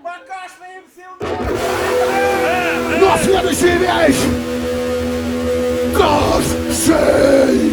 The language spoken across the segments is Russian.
Покашляем сил. Но следующая вещь! Кашель!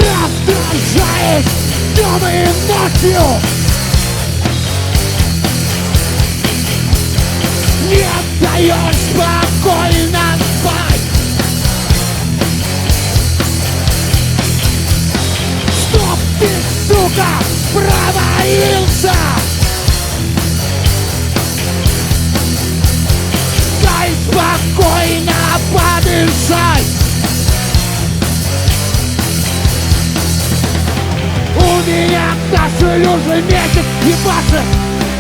Раздражает днем и ночью. Не даешь спокойно спать. Чтоб ты, сука, провалился. Дай спокойно подышать. У меня кашель уже месяц ебашит,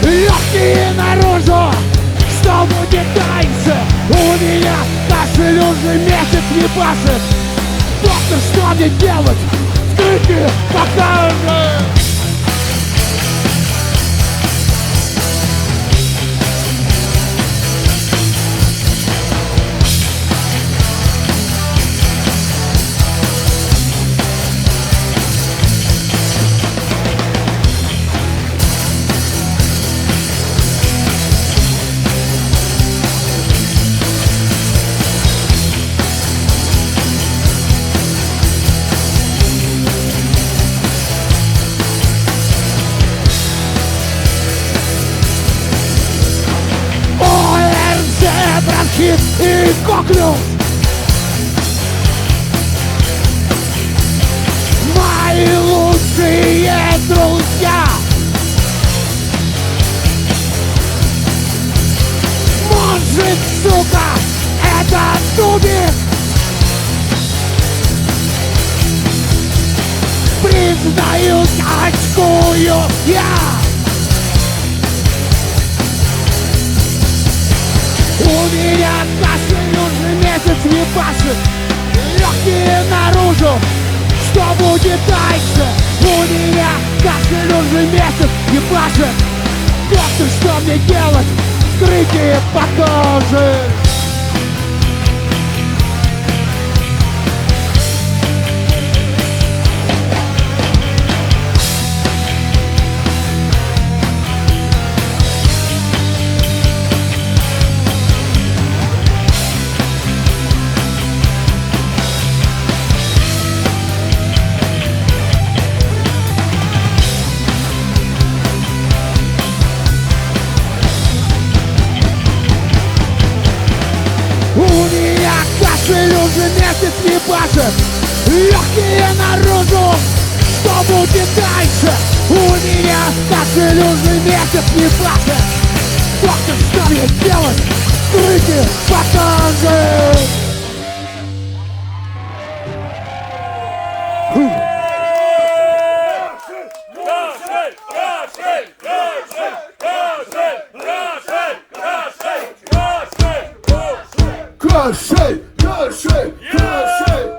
легкие наружу. Что будет дальше? У меня кашель уже месяц ебашит. Доктор, что мне делать? Скрытие покажет. Бронхит и коклюш. Мои лучшие друзья. Может, сука, это тубик. Признаюсь, очкую я. У меня кашель уже месяц не пашет, легкие наружу. Что будет дальше? У меня кашель уже месяц не пашет. Доктор, что мне делать? Вскрытие покажет. Кашель уже месяц не пашет, легкие наружу. Что будет дальше? У меня кашель уже месяц не пашет. Доктор, что мне делать? Вскрытие покажет. Кашель, кашель, кашель.